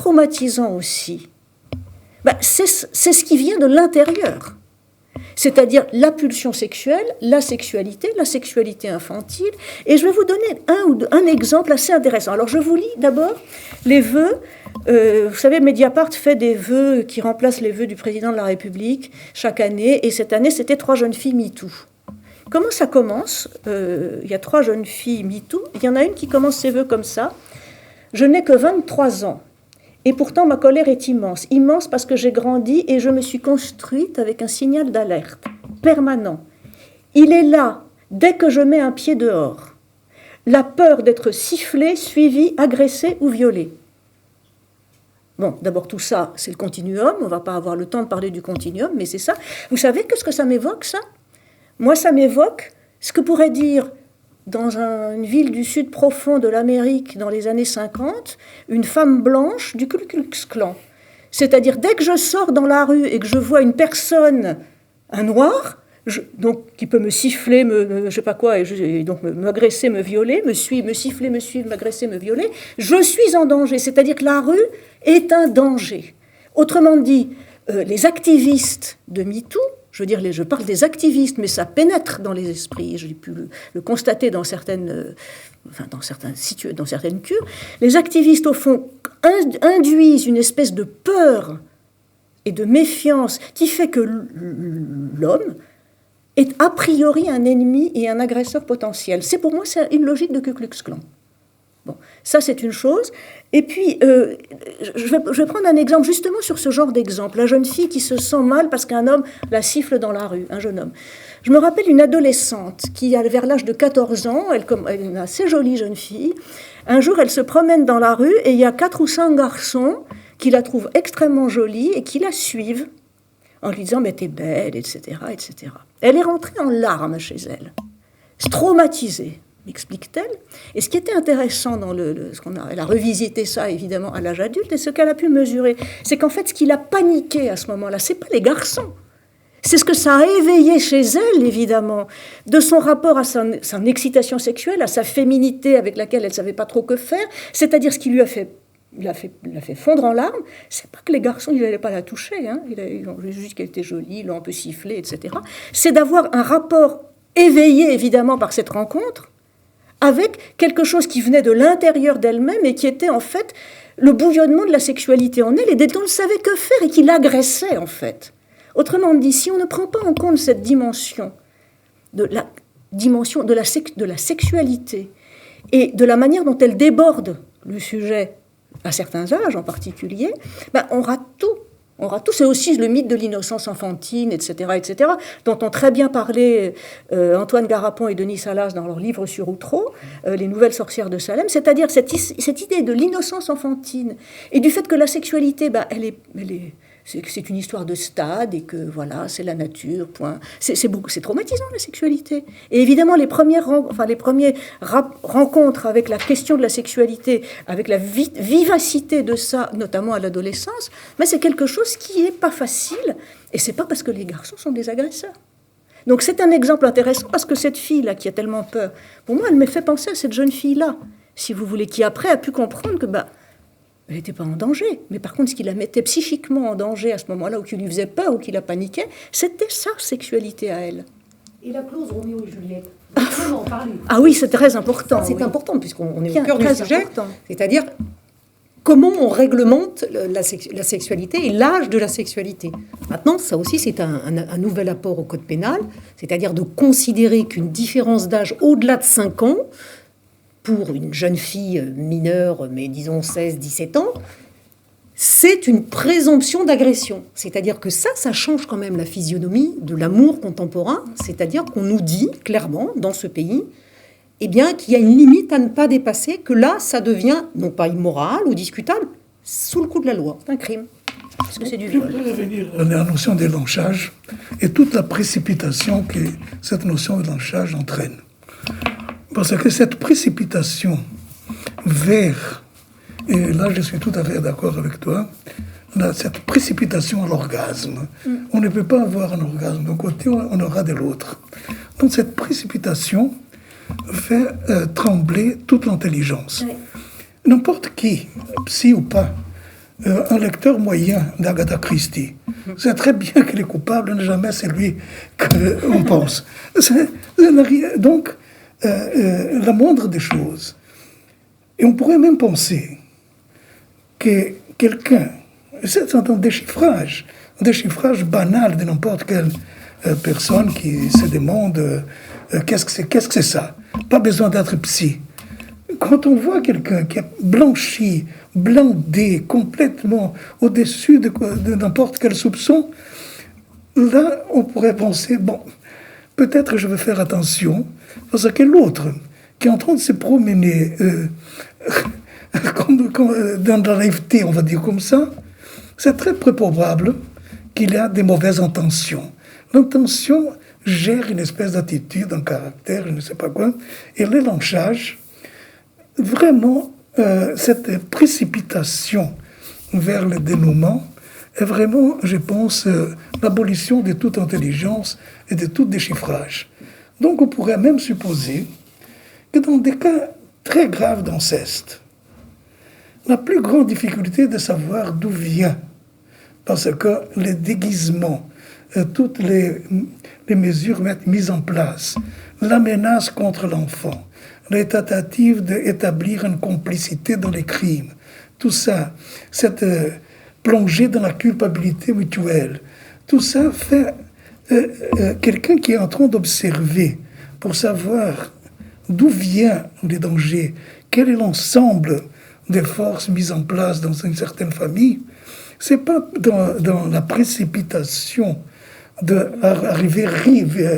traumatisant aussi, c'est ce qui vient de l'intérieur. C'est-à-dire la pulsion sexuelle, la sexualité infantile. Et je vais vous donner un exemple assez intéressant. Alors je vous lis d'abord les vœux. Vous savez, Mediapart fait des vœux qui remplacent les vœux du président de la République chaque année. Et cette année, c'était 3 jeunes filles MeToo. Comment ça commence ? Il y a 3 jeunes filles MeToo. Il y en a une qui commence ses vœux comme ça. Je n'ai que 23 ans. Et pourtant, ma colère est immense. Immense parce que j'ai grandi et je me suis construite avec un signal d'alerte permanent. Il est là, dès que je mets un pied dehors. La peur d'être sifflée, suivie, agressée ou violée. Bon, d'abord, tout ça, c'est le continuum. On ne va pas avoir le temps de parler du continuum, mais c'est ça. Vous savez ce que ça m'évoque, ça ? Moi, ça m'évoque ce que pourrait dire, dans une ville du sud profond de l'Amérique, dans les années 50, une femme blanche du Ku Klux Klan. C'est-à-dire, dès que je sors dans la rue et que je vois une personne, un noir, donc, qui peut me siffler, je sais pas quoi, et donc m'agresser, me violer, me siffler, me suivre, m'agresser, me violer, je suis en danger. C'est-à-dire que la rue est un danger. Autrement dit, les activistes de MeToo, je parle des activistes, mais ça pénètre dans les esprits. J'ai pu le constater dans certaines cures. Les activistes, au fond, induisent une espèce de peur et de méfiance qui fait que l'homme est a priori un ennemi et un agresseur potentiel. Pour moi, c'est une logique de Ku Klux Klan. Bon, ça, c'est une chose. Et puis, je vais prendre un exemple justement sur ce genre d'exemple. La jeune fille qui se sent mal parce qu'un homme la siffle dans la rue, un jeune homme. Je me rappelle une adolescente qui, vers l'âge de 14 ans, elle est une assez jolie jeune fille. Un jour, elle se promène dans la rue et il y a 4 ou 5 garçons qui la trouvent extrêmement jolie et qui la suivent en lui disant « mais t'es belle », etc., etc. Elle est rentrée en larmes chez elle, traumatisée. M'explique-t-elle. Et ce qui était intéressant dans elle a revisité ça évidemment à l'âge adulte, et ce qu'elle a pu mesurer, c'est qu'en fait ce qui l'a paniqué à ce moment-là, c'est pas les garçons, c'est ce que ça a éveillé chez elle évidemment, de son rapport à son excitation sexuelle, à sa féminité avec laquelle elle savait pas trop que faire, c'est-à-dire ce qui lui a fait l'a fait fondre en larmes. C'est pas que les garçons, ils n'allaient pas la toucher, hein. Ils ont juste qu'elle était jolie, ils l'ont un peu sifflée, etc. C'est d'avoir un rapport éveillé évidemment par cette rencontre avec quelque chose qui venait de l'intérieur d'elle-même et qui était en fait le bouillonnement de la sexualité en elle et dont elle ne savait que faire et qui l'agressait en fait. Autrement dit, si on ne prend pas en compte cette dimension de la sexualité et de la manière dont elle déborde le sujet à certains âges en particulier, on rate tout. C'est aussi le mythe de l'innocence enfantine, etc., etc., dont ont très bien parlé Antoine Garapon et Denis Salas dans leur livre sur Outreau, Les Nouvelles Sorcières de Salem, c'est-à-dire cette idée de l'innocence enfantine et du fait que la sexualité, c'est une histoire de stade et que voilà, c'est la nature, point. C'est traumatisant la sexualité. Et évidemment, les premières rencontres avec la question de la sexualité, avec la vivacité de ça, notamment à l'adolescence, c'est quelque chose qui n'est pas facile. Et c'est pas parce que les garçons sont des agresseurs. Donc c'est un exemple intéressant parce que cette fille-là qui a tellement peur, pour moi, elle me fait penser à cette jeune fille-là, si vous voulez, qui après a pu comprendre que elle n'était pas en danger. Mais par contre, ce qui la mettait psychiquement en danger à ce moment-là, ou qui lui faisait peur, ou qui la paniquait, c'était sa sexualité à elle. Et la clause Roméo et Juliette, vous pouvez en parler. Ah oui, c'est très important. C'est important, puisqu'on est au cœur du sujet. Important. C'est-à-dire, comment on réglemente la sexualité et l'âge de la sexualité. Maintenant, ça aussi, c'est un nouvel apport au code pénal, c'est-à-dire de considérer qu'une différence d'âge au-delà de 5 ans, pour une jeune fille mineure, mais disons 16-17 ans, c'est une présomption d'agression. C'est-à-dire que ça change quand même la physionomie de l'amour contemporain. C'est-à-dire qu'on nous dit clairement, dans ce pays, qu'il y a une limite à ne pas dépasser, que là, ça devient, non pas immoral ou discutable, sous le coup de la loi. C'est un crime. Parce que c'est du Je viol. voudrais revenir à la notion de lynchage et toute la précipitation que cette notion de lynchage entraîne. Parce que cette précipitation vers, et là je suis tout à fait d'accord avec toi, cette précipitation à l'orgasme. On ne peut pas avoir un orgasme d'un côté, on aura de l'autre. Donc cette précipitation fait trembler toute l'intelligence. Oui. N'importe qui, psy ou pas, un lecteur moyen d'Agatha Christie sait très bien que le coupable n'est jamais celui qu'on pense. Donc, la moindre des choses. Et on pourrait même penser que quelqu'un, c'est un déchiffrage banal de n'importe quelle personne qui se demande qu'est-ce que c'est ça. Pas besoin d'être psy. Quand on voit quelqu'un qui est blanchi, blindé, complètement au-dessus de n'importe quel soupçon, là, on pourrait penser, bon, peut-être je vais faire attention, parce que l'autre, qui est en train de se promener dans la naïveté, on va dire comme ça, c'est très peu probable qu'il a des mauvaises intentions. L'intention gère une espèce d'attitude, un caractère, je ne sais pas quoi, et le lynchage, vraiment, cette précipitation vers le dénouement est vraiment, je pense, l'abolition de toute intelligence et de tout déchiffrage. Donc on pourrait même supposer que dans des cas très graves d'inceste, la plus grande difficulté est de savoir d'où vient, parce que les déguisements, toutes les mesures mises en place, la menace contre l'enfant, les tentatives d'établir une complicité dans les crimes, tout ça, cette plongée dans la culpabilité mutuelle, tout ça fait quelqu'un qui est en train d'observer pour savoir d'où vient le danger, quel est l'ensemble des forces mises en place dans une certaine famille. C'est pas dans la précipitation d'arriver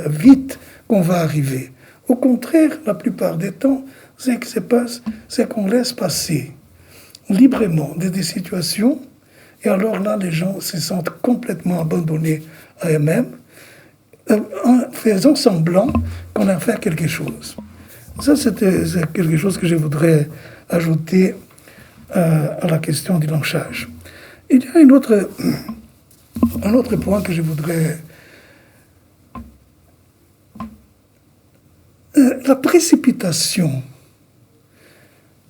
vite qu'on va arriver. Au contraire, la plupart des temps, ce qui se passe, c'est qu'on laisse passer librement des situations, et alors là, les gens se sentent complètement abandonnés à eux-mêmes, en faisant semblant qu'on a fait quelque chose. Ça, c'est quelque chose que je voudrais ajouter à la question du lynchage. Il y a un autre point que je voudrais... La précipitation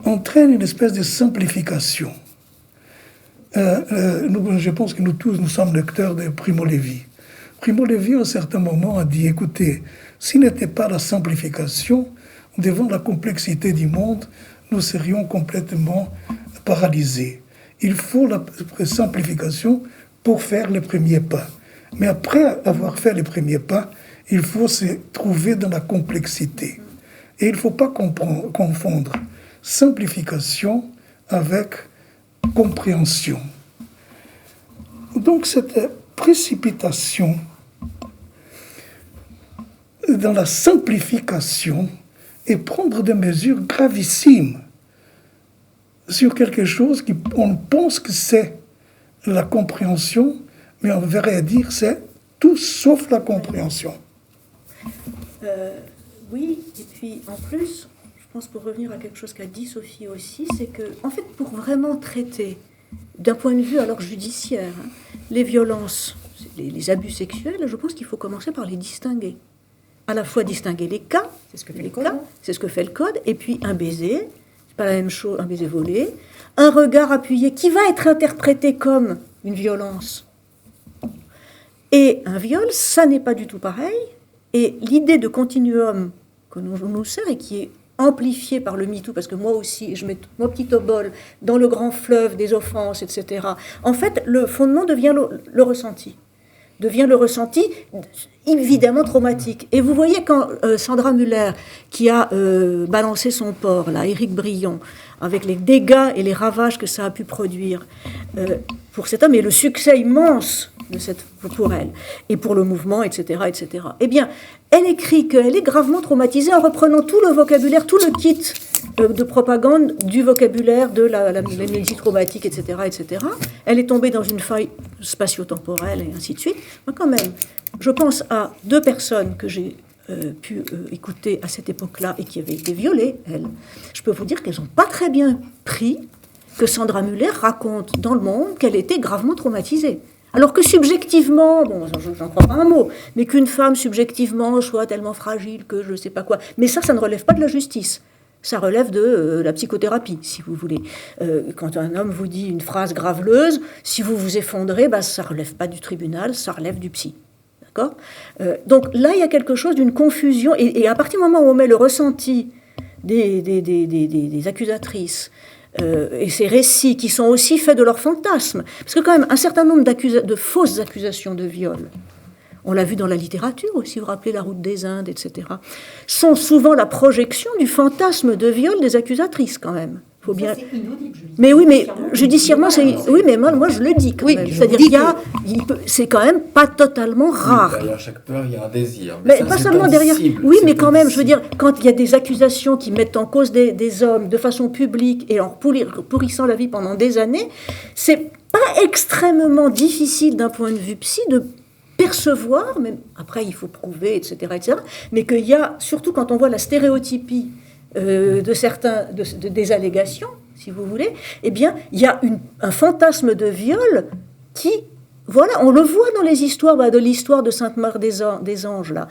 entraîne une espèce de simplification. Je pense que nous tous, nous sommes lecteurs de Primo Levi. Primo Levi, à un certain moment, a dit, écoutez, s'il n'était pas la simplification, devant la complexité du monde, nous serions complètement paralysés. Il faut la simplification pour faire les premiers pas. Mais après avoir fait les premiers pas, il faut se trouver dans la complexité. Et il ne faut pas confondre simplification avec compréhension. Donc cette précipitation dans la simplification et prendre des mesures gravissimes sur quelque chose qu'on pense que c'est la compréhension, mais on verrait dire c'est tout sauf la compréhension. Oui, et puis en plus, je pense pour revenir à quelque chose qu'a dit Sophie aussi, c'est que, en fait, pour vraiment traiter, d'un point de vue alors judiciaire, les violences, les abus sexuels, je pense qu'il faut commencer par les distinguer. À la fois distinguer les cas, c'est ce que fait le code, et puis un baiser, c'est pas la même chose, un baiser volé, un regard appuyé qui va être interprété comme une violence. Et un viol, ça n'est pas du tout pareil. Et l'idée de continuum que nous sert et qui est amplifiée par le MeToo, parce que moi aussi, je mets mon petit obol dans le grand fleuve des offenses, etc. En fait, le fondement devient le ressenti. Devient le ressenti évidemment traumatique. Et vous voyez quand Sandra Muller, qui a balancé son porc, là, Éric Brion, avec les dégâts et les ravages que ça a pu produire pour cet homme, et le succès immense pour elle, et pour le mouvement, etc., etc. Eh bien, elle écrit qu'elle est gravement traumatisée en reprenant tout le vocabulaire, tout le kit de propagande du vocabulaire de l'amnésie traumatique, etc., etc. Elle est tombée dans une faille spatio-temporelle et ainsi de suite. Moi, quand même, je pense à deux personnes que j'ai pu écouter à cette époque-là et qui avaient été violées, elles. Je peux vous dire qu'elles n'ont pas très bien pris que Sandra Muller raconte dans Le Monde qu'elle était gravement traumatisée. Alors que subjectivement, bon, j'en crois pas un mot, mais qu'une femme subjectivement soit tellement fragile que je ne sais pas quoi. Mais ça ne relève pas de la justice. Ça relève de la psychothérapie, si vous voulez. Quand un homme vous dit une phrase graveleuse, si vous vous effondrez, ça ne relève pas du tribunal, ça relève du psy. D'accord ? Donc là, il y a quelque chose d'une confusion. Et à partir du moment où on met le ressenti des accusatrices et ces récits qui sont aussi faits de leurs fantasmes, parce que quand même, un certain nombre de fausses accusations de viol, on l'a vu dans la littérature aussi, vous vous rappelez La Route des Indes, etc., sont souvent la projection du fantasme de viol des accusatrices, quand même. Faut bien... C'est inaudible, mais oui, mais judiciairement, c'est... Oui, mais moi je le dis quand même. C'est-à-dire c'est quand même pas totalement rare. Derrière chaque peur, il y a un désir. Mais ça, pas seulement derrière... Oui, mais quand même, je veux dire, quand il y a des accusations qui mettent en cause des hommes de façon publique et en pourrissant la vie pendant des années, c'est pas extrêmement difficile d'un point de vue psy de percevoir, même après il faut prouver, etc., mais qu'il y a, surtout quand on voit la stéréotypie de certains, des allégations, si vous voulez, eh bien, il y a un fantasme de viol qui, voilà, on le voit dans les histoires, de l'histoire de Sainte-Mère des Anges, là,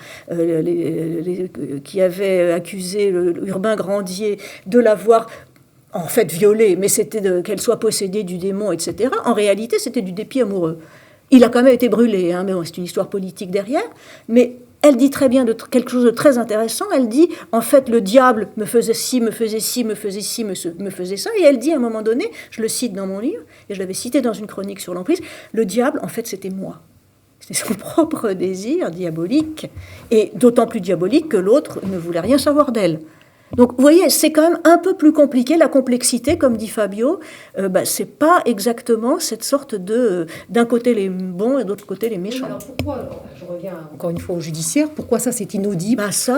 qui avait accusé Urbain Grandier de l'avoir en fait violée, mais c'était qu'elle soit possédée du démon, etc. En réalité, c'était du dépit amoureux. Il a quand même été brûlé, mais bon, c'est une histoire politique derrière. Mais elle dit très bien quelque chose de très intéressant. Elle dit, en fait, le diable me faisait ci, me faisait ci, me faisait ci, me faisait ça. Et elle dit à un moment donné, je le cite dans mon livre, et je l'avais cité dans une chronique sur l'emprise, le diable, en fait, c'était moi. C'était son propre désir diabolique, et d'autant plus diabolique que l'autre ne voulait rien savoir d'elle. Donc, vous voyez, c'est quand même un peu plus compliqué. La complexité, comme dit Fabio, c'est pas exactement cette sorte d'un côté les bons et de l'autre côté les méchants. Alors pourquoi, je reviens encore une fois au judiciaire, pourquoi ça c'est inaudible ? Ça,